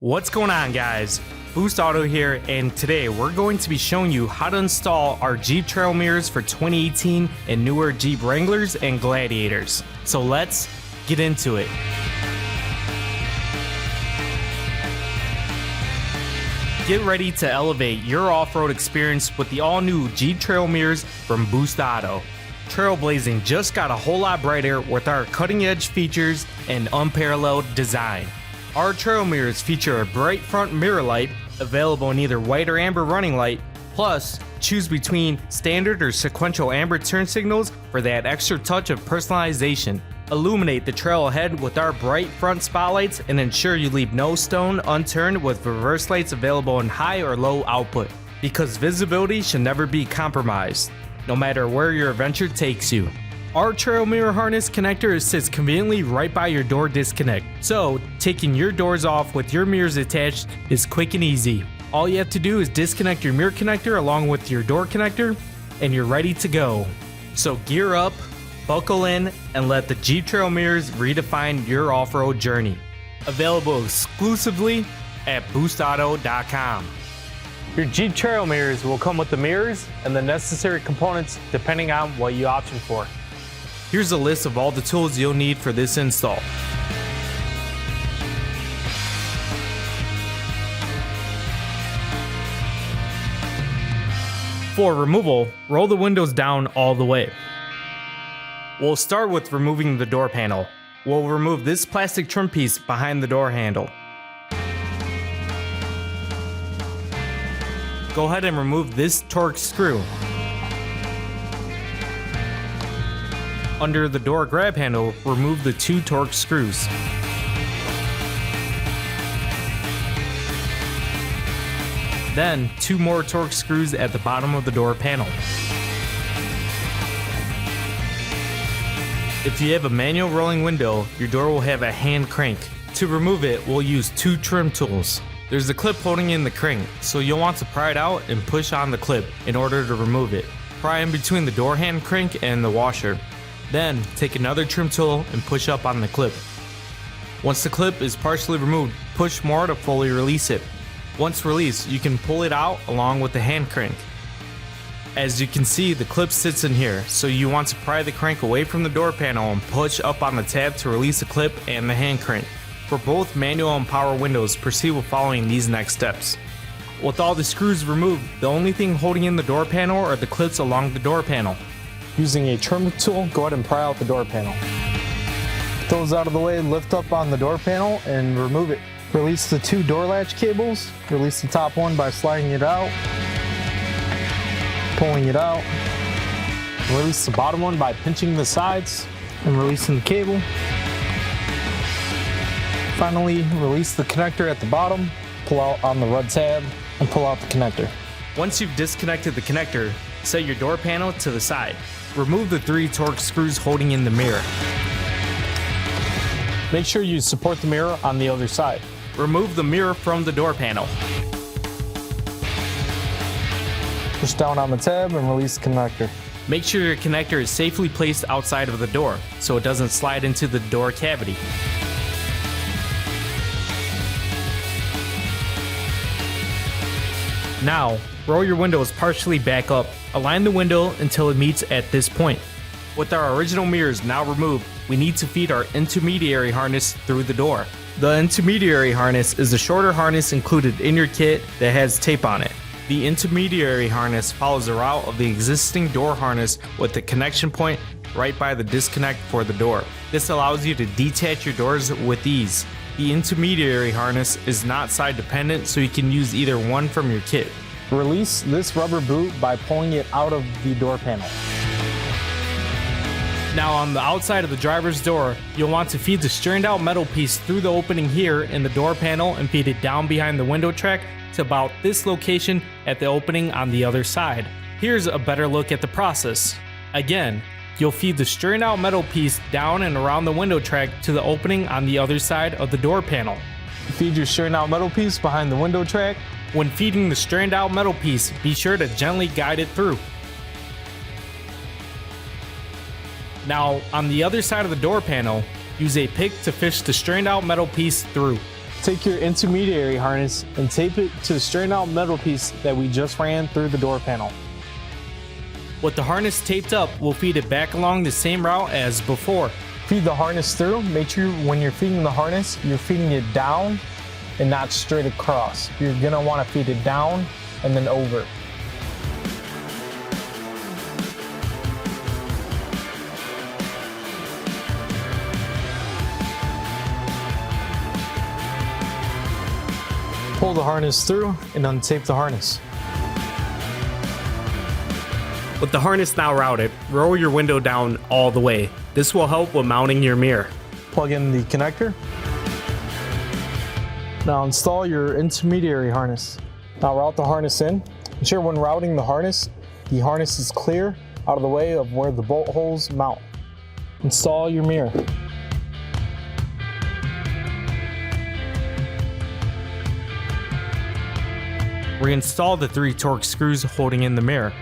What's going on, guys? Boost Auto here, and today we're going to be showing you how to install our Jeep trail mirrors for 2018 and newer Jeep Wranglers and Gladiators. So let's get into it. Get ready to elevate your off-road experience with the all-new Jeep trail mirrors from Boost Auto. Trailblazing just got a whole lot brighter with our cutting-edge features and unparalleled design. Our trail mirrors feature a bright front mirror light, available in either white or amber running light, plus choose between standard or sequential amber turn signals for that extra touch of personalization. Illuminate the trail ahead with our bright front spotlights and ensure you leave no stone unturned with reverse lights available in high or low output, because visibility should never be compromised, no matter where your adventure takes you. Our trail mirror harness connector sits conveniently right by your door disconnect, so taking your doors off with your mirrors attached is quick and easy. All you have to do is disconnect your mirror connector along with your door connector, and you're ready to go. So gear up, buckle in, and let the Jeep trail mirrors redefine your off-road journey. Available exclusively at boostauto.com. Your Jeep trail mirrors will come with the mirrors and the necessary components depending on what you option for. Here's a list of all the tools you'll need for this install. For removal, roll the windows down all the way. We'll start with removing the door panel. We'll remove this plastic trim piece behind the door handle. Go ahead and remove this Torx screw. Under the door grab handle, remove the two Torx screws. Then, two more Torx screws at the bottom of the door panel. If you have a manual rolling window, your door will have a hand crank. To remove it, we'll use two trim tools. There's a clip holding in the crank, so you'll want to pry it out and push on the clip in order to remove it. Pry in between the door hand crank and the washer. Then, take another trim tool and push up on the clip. Once the clip is partially removed, push more to fully release it. Once released, you can pull it out along with the hand crank. As you can see, the clip sits in here, so you want to pry the crank away from the door panel and push up on the tab to release the clip and the hand crank. For both manual and power windows, proceed with following these next steps. With all the screws removed, the only thing holding in the door panel are the clips along the door panel. Using a trim tool, go ahead and pry out the door panel. Get those out of the way, lift up on the door panel and remove it. Release the two door latch cables. Release the top one by sliding it out, pulling it out. Release the bottom one by pinching the sides and releasing the cable. Finally, release the connector at the bottom, pull out on the red tab, and pull out the connector. Once you've disconnected the connector, set your door panel to the side. Remove the three Torx screws holding in the mirror. Make sure you support the mirror on the other side. Remove the mirror from the door panel. Push down on the tab and release the connector. Make sure your connector is safely placed outside of the door so it doesn't slide into the door cavity. Now, roll your windows partially back up. Align the window until it meets at this point. With our original mirrors now removed, we need to feed our intermediary harness through the door. The intermediary harness is the shorter harness included in your kit that has tape on it. The intermediary harness follows the route of the existing door harness with the connection point right by the disconnect for the door. This allows you to detach your doors with ease. The intermediary harness is not side dependent, so you can use either one from your kit. Release this rubber boot by pulling it out of the door panel. Now on the outside of the driver's door, you'll want to feed the strained out metal piece through the opening here in the door panel and feed it down behind the window track to about this location at the opening on the other side. Here's a better look at the process. Again, you'll feed the strained out metal piece down and around the window track to the opening on the other side of the door panel. Feed your strained out metal piece behind the window track. When feeding the strained out metal piece, be sure to gently guide it through. Now, on the other side of the door panel, use a pick to fish the strained out metal piece through. Take your intermediary harness and tape it to the straightened out metal piece that we just ran through the door panel. With the harness taped up, we'll feed it back along the same route as before. Feed the harness through. Make sure when you're feeding the harness, you're feeding it down and not straight across. You're gonna wanna feed it down and then over. Pull the harness through and untape the harness. With the harness now routed, roll your window down all the way. This will help with mounting your mirror. Plug in the connector. Now install your intermediary harness. Now route the harness in. Ensure when routing the harness is clear out of the way of where the bolt holes mount. Install your mirror. Reinstall the 3 Torx screws holding in the mirror.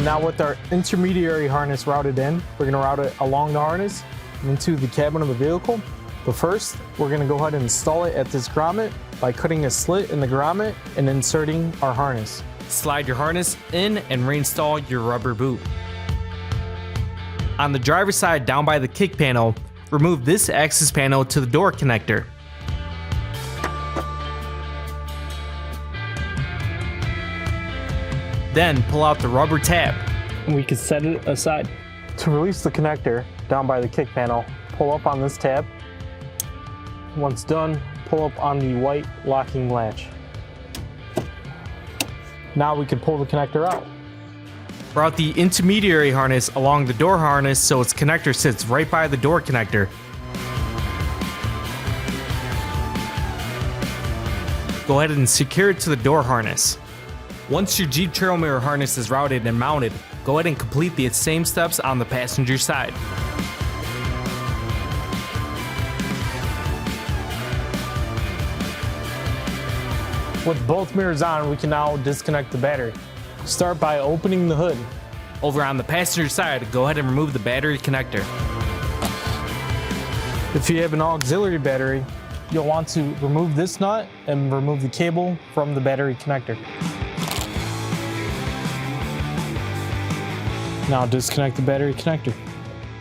Now with our intermediary harness routed in, we're gonna route it along the harness and into the cabin of the vehicle. But first, we're gonna go ahead and install it at this grommet by cutting a slit in the grommet and inserting our harness. Slide your harness in and reinstall your rubber boot. On the driver's side down by the kick panel, remove this access panel to the door connector. Then pull out the rubber tab. We can set it aside. To release the connector down by the kick panel, pull up on this tab. Once done, pull up on the white locking latch. Now we can pull the connector out. Route the intermediary harness along the door harness so its connector sits right by the door connector. Go ahead and secure it to the door harness. Once your Jeep trail mirror harness is routed and mounted, go ahead and complete the same steps on the passenger side. With both mirrors on, we can now disconnect the battery. Start by opening the hood. Over on the passenger side, go ahead and remove the battery connector. If you have an auxiliary battery, you'll want to remove this nut and remove the cable from the battery connector. Now disconnect the battery connector.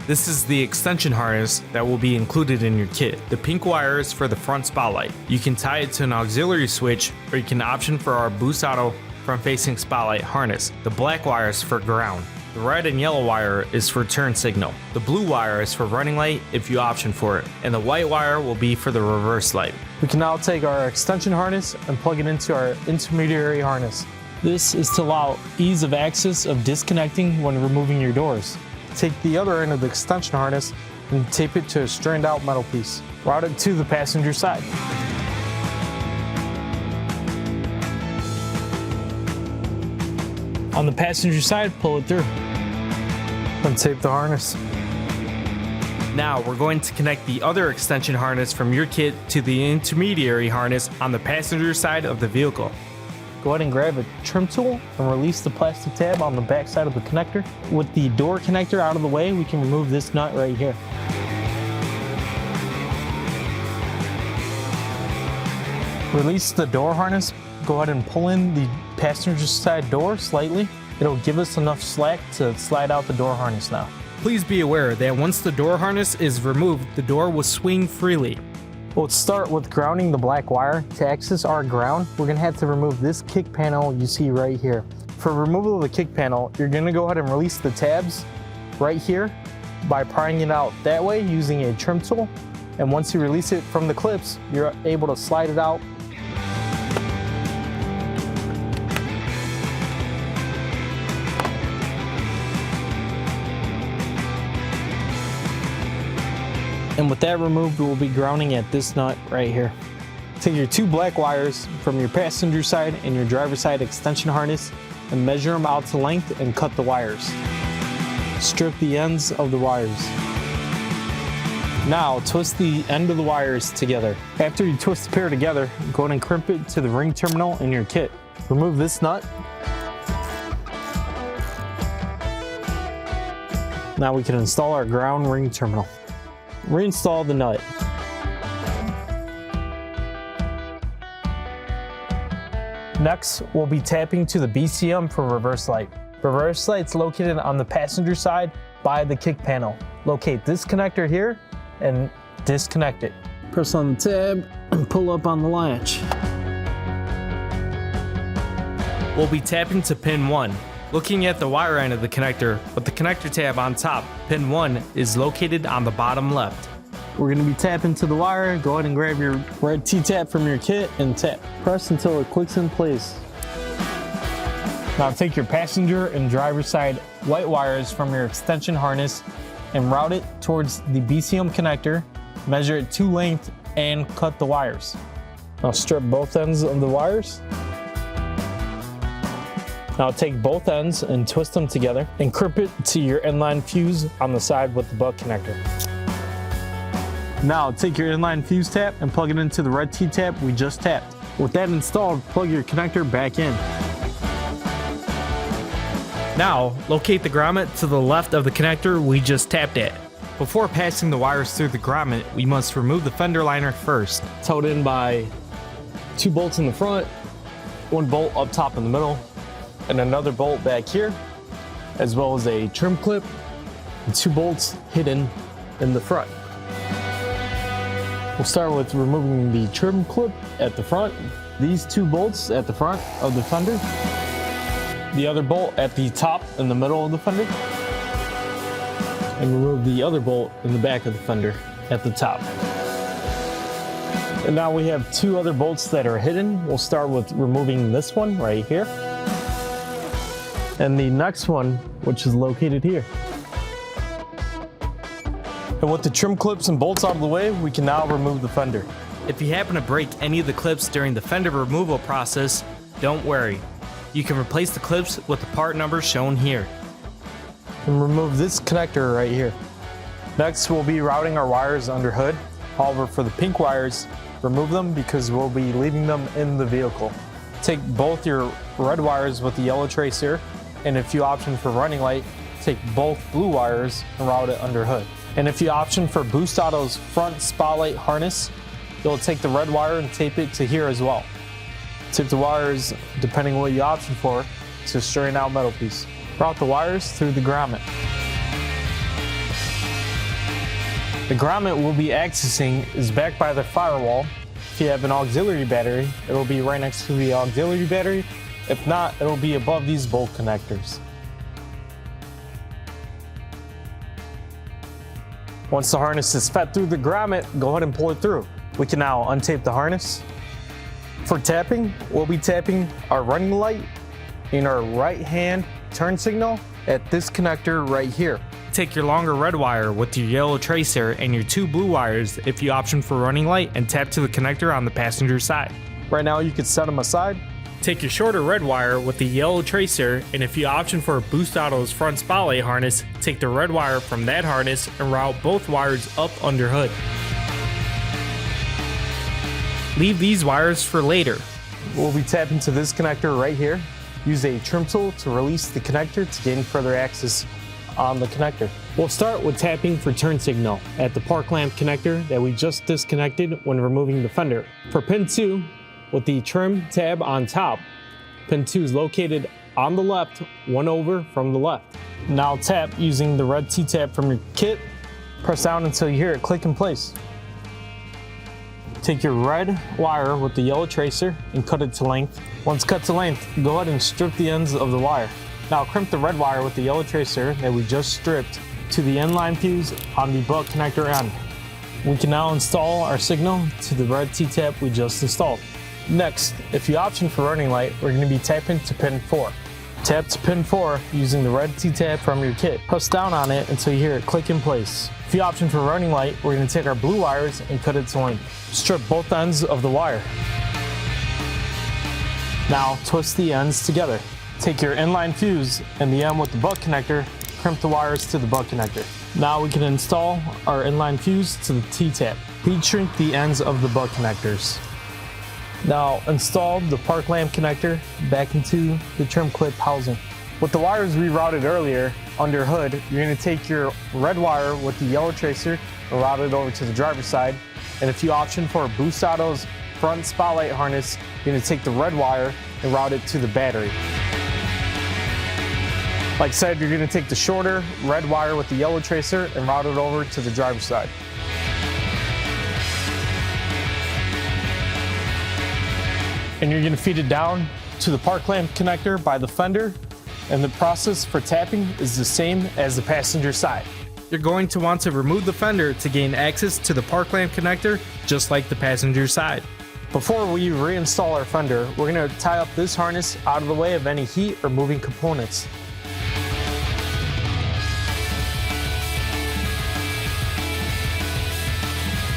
This is the extension harness that will be included in your kit. The pink wire is for the front spotlight. You can tie it to an auxiliary switch, or you can option for our Boost Auto front-facing spotlight harness. The black wire is for ground. The red and yellow wire is for turn signal. The blue wire is for running light if you option for it. And the white wire will be for the reverse light. We can now take our extension harness and plug it into our intermediary harness. This is to allow ease of access of disconnecting when removing your doors. Take the other end of the extension harness and tape it to a straightened out metal piece. Route it to the passenger side. On the passenger side, pull it through. Untape the harness. Now we're going to connect the other extension harness from your kit to the intermediary harness on the passenger side of the vehicle. Go ahead and grab a trim tool and release the plastic tab on the back side of the connector. With the door connector out of the way, we can remove this nut right here. Release the door harness. Go ahead and pull in the passenger side door slightly. It'll give us enough slack to slide out the door harness now. Please be aware that once the door harness is removed, the door will swing freely. We'll start with grounding the black wire. To access our ground, we're gonna have to remove this kick panel you see right here. For removal of the kick panel, you're gonna go ahead and release the tabs right here by prying it out that way using a trim tool. And once you release it from the clips, you're able to slide it out. And with that removed, we'll be grounding at this nut right here. Take your 2 black wires from your passenger side and your driver's side extension harness and measure them out to length and cut the wires. Strip the ends of the wires. Now twist the end of the wires together. After you twist the pair together, go ahead and crimp it to the ring terminal in your kit. Remove this nut. Now we can install our ground ring terminal. Reinstall the nut. Next, we'll be tapping to the BCM for reverse light. Reverse light's located on the passenger side by the kick panel. Locate this connector here and disconnect it. Press on the tab and pull up on the latch. We'll be tapping to pin 1. Looking at the wire end of the connector, with the connector tab on top, pin 1 is located on the bottom left. We're going to be tapping to the wire. Go ahead and grab your red T-tap from your kit and tap. Press until it clicks in place. Now take your passenger and driver side white wires from your extension harness and route it towards the BCM connector. Measure it to length and cut the wires. Now strip both ends of the wires. Now take both ends and twist them together and clip it to your inline fuse on the side with the butt connector. Now take your inline fuse tap and plug it into the red T-tap we just tapped. With that installed, plug your connector back in. Now, locate the grommet to the left of the connector we just tapped at. Before passing the wires through the grommet, we must remove the fender liner first. Towed in by 2 bolts in the front, 1 bolt up top in the middle, and another bolt back here, as well as a trim clip and 2 bolts hidden in the front. We'll start with removing the trim clip at the front, these 2 bolts at the front of the fender, the other bolt at the top in the middle of the fender, and remove the other bolt in the back of the fender at the top. And now we have 2 other bolts that are hidden. We'll start with removing this one right here, and the next one, which is located here. And with the trim clips and bolts out of the way, we can now remove the fender. If you happen to break any of the clips during the fender removal process, don't worry. You can replace the clips with the part number shown here. And remove this connector right here. Next, we'll be routing our wires under hood. However, for the pink wires, remove them because we'll be leaving them in the vehicle. Take both your red wires with the yellow tracer, and if you option for running light, take both blue wires and route it under hood. And if you option for Boost Auto's front spotlight harness, you'll take the red wire and tape it to here as well. Tip the wires, depending on what you option for, to straighten out metal piece. Route the wires through the grommet. The grommet we'll be accessing is backed by the firewall. If you have an auxiliary battery, it'll be right next to the auxiliary battery. If not, it'll be above these bolt connectors. Once the harness is fed through the grommet, go ahead and pull it through. We can now untape the harness. For tapping, we'll be tapping our running light in our right hand turn signal at this connector right here. Take your longer red wire with your yellow tracer and your 2 blue wires if you option for running light and tap to the connector on the passenger side. Right now you can set them aside. Take your shorter red wire with the yellow tracer, and if you option for Boost Auto's front spotlight harness, take the red wire from that harness and route both wires up under hood. Leave these wires for later. We'll be tapping to this connector right here. Use a trim tool to release the connector to gain further access on the connector. We'll start with tapping for turn signal at the park lamp connector that we just disconnected when removing the fender. For pin 2, with the trim tab on top, pin 2 is located on the left, 1 over from the left. Now tap using the red T-tap from your kit. Press down until you hear it click in place. Take your red wire with the yellow tracer and cut it to length. Once cut to length, go ahead and strip the ends of the wire. Now crimp the red wire with the yellow tracer that we just stripped to the inline fuse on the butt connector end. We can now install our signal to the red T-tap we just installed. Next, if you option for running light, we're going to be tapping to pin 4. Tap to pin 4 using the red T-tap from your kit. Press down on it until you hear it click in place. If you option for running light, we're going to take our blue wires and cut it to length. Strip both ends of the wire. Now twist the ends together. Take your inline fuse and the end with the butt connector, crimp the wires to the butt connector. Now we can install our inline fuse to the T-tap. Heat shrink the ends of the butt connectors. Now install the park lamp connector back into the trim clip housing. With the wires rerouted earlier under hood, you're going to take your red wire with the yellow tracer and route it over to the driver's side. And if you option for Boost Auto's front spotlight harness, you're going to take the red wire and route it to the battery. Like I said, you're going to take the shorter red wire with the yellow tracer and route it over to the driver's side. And you're going to feed it down to the park lamp connector by the fender, and the process for tapping is the same as the passenger side. You're going to want to remove the fender to gain access to the park lamp connector, just like the passenger side. Before we reinstall our fender, we're going to tie up this harness out of the way of any heat or moving components.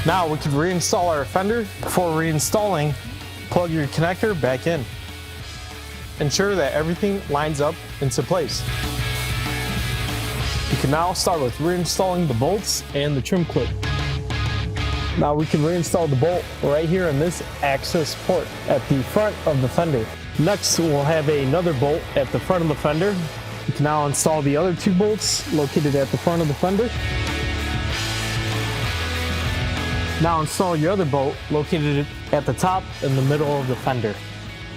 Now we can reinstall our fender. Before reinstalling, plug your connector back in. Ensure that everything lines up into place. You can now start with reinstalling the bolts and the trim clip. Now we can reinstall the bolt right here in this access port at the front of the fender. Next, we'll have another bolt at the front of the fender. You can now install the other two bolts located at the front of the fender. Now install your other bolt located at the top in the middle of the fender.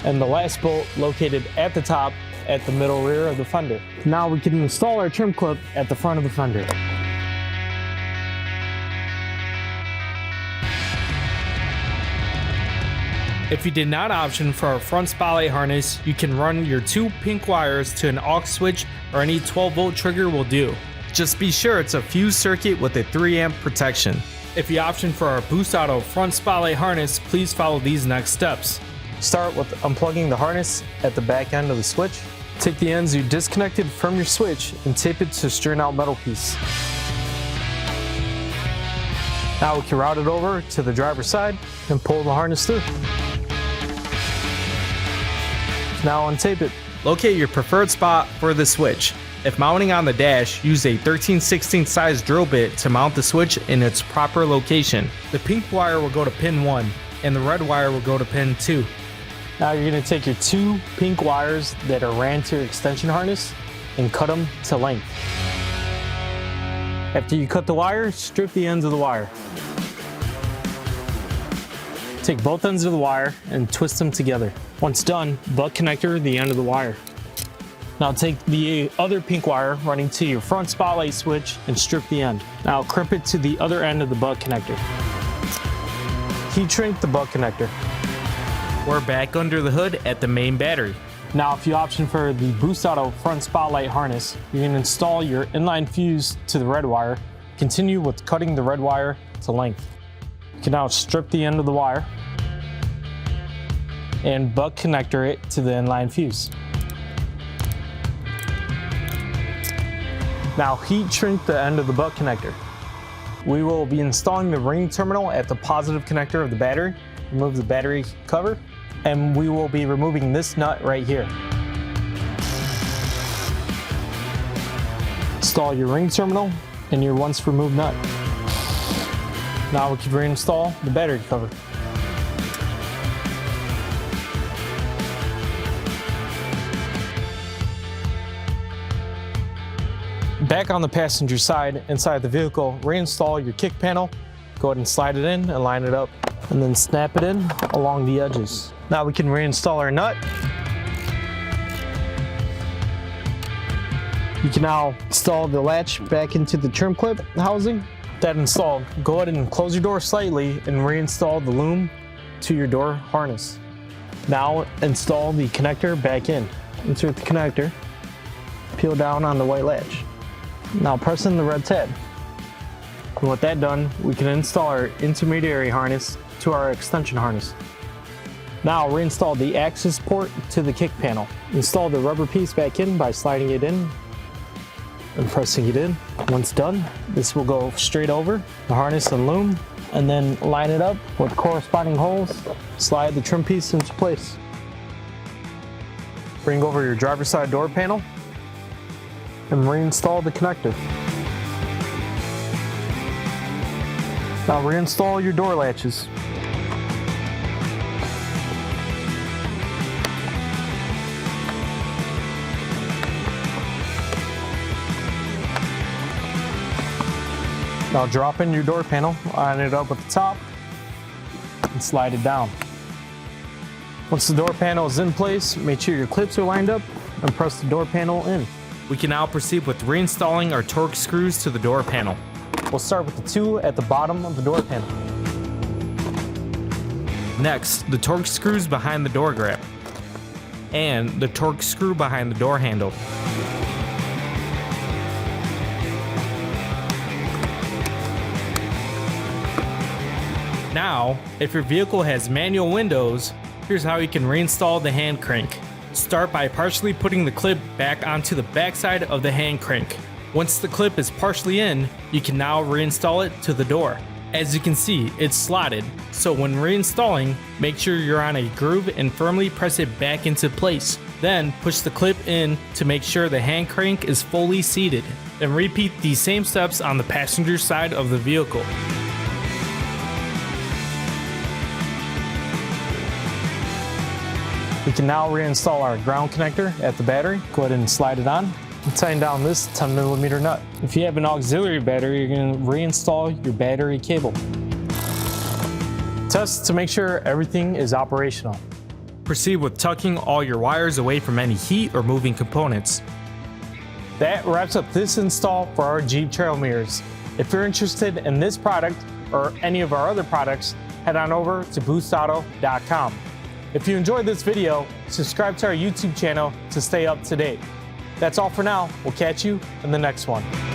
And the last bolt located at the top at the middle rear of the fender. Now we can install our trim clip at the front of the fender. If you did not option for a front spotlight harness, you can run your 2 pink wires to an aux switch, or any 12-volt trigger will do. Just be sure it's a fused circuit with a 3-amp protection. If you option for our Boost Auto front spotlight harness, please follow these next steps. Start with unplugging the harness at the back end of the switch. Take the ends you disconnected from your switch and tape it to a string out metal piece. Now we can route it over to the driver's side and pull the harness through. Now untape it. Locate your preferred spot for the switch. If mounting on the dash, use a 13/16 size drill bit to mount the switch in its proper location. The pink wire will go to pin 1 and the red wire will go to pin 2. Now you're going to take your 2 pink wires that are ran to your extension harness and cut them to length. After you cut the wire, strip the ends of the wire. Take both ends of the wire and twist them together. Once done, butt connector the end of the wire. Now take the other pink wire running to your front spotlight switch and strip the end. Now crimp it to the other end of the butt connector. Heat shrink the butt connector. We're back under the hood at the main battery. Now if you option for the Boost Auto front spotlight harness, you can install your inline fuse to the red wire. Continue with cutting the red wire to length. You can now strip the end of the wire and butt connector it to the inline fuse. Now heat shrink the end of the butt connector. We will be installing the ring terminal at the positive connector of the battery. Remove the battery cover, and we will be removing this nut right here. Install your ring terminal and your once removed nut. Now we can reinstall the battery cover. Back on the passenger side, inside the vehicle, reinstall your kick panel. Go ahead and slide it in and line it up, and then snap it in along the edges. Now we can reinstall our nut. You can now install the latch back into the trim clip housing. That installed, go ahead and close your door slightly and reinstall the loom to your door harness. Now install the connector back in. Insert the connector, peel down on the white latch. Now press in the red tab. And with that done, we can install our intermediary harness to our extension harness. Now reinstall the access port to the kick panel. Install the rubber piece back in by sliding it in and pressing it in. Once done, this will go straight over the harness and loom, and then line it up with corresponding holes. Slide the trim piece into place. Bring over your driver's side door panel and reinstall the connector. Now reinstall your door latches. Now drop in your door panel, line it up with the top, and slide it down. Once the door panel is in place, make sure your clips are lined up and press the door panel in. We can now proceed with reinstalling our torque screws to the door panel. We'll start with the two at the bottom of the door panel. Next, the torque screws behind the door grab, and the torque screw behind the door handle. Now, if your vehicle has manual windows, here's how you can reinstall the hand crank. Start by partially putting the clip back onto the backside of the hand crank. Once the clip is partially in, you can now reinstall it to the door. As you can see, it's slotted, so when reinstalling, make sure you're on a groove and firmly press it back into place. Then push the clip in to make sure the hand crank is fully seated. Then repeat these same steps on the passenger side of the vehicle. We can now reinstall our ground connector at the battery. Go ahead and slide it on and tighten down this 10mm nut. If you have an auxiliary battery, you're going to reinstall your battery cable. Test to make sure everything is operational. Proceed with tucking all your wires away from any heat or moving components. That wraps up this install for our Jeep Trail Mirrors. If you're interested in this product or any of our other products, head on over to boostauto.com. If you enjoyed this video, subscribe to our YouTube channel to stay up to date. That's all for now. We'll catch you in the next one.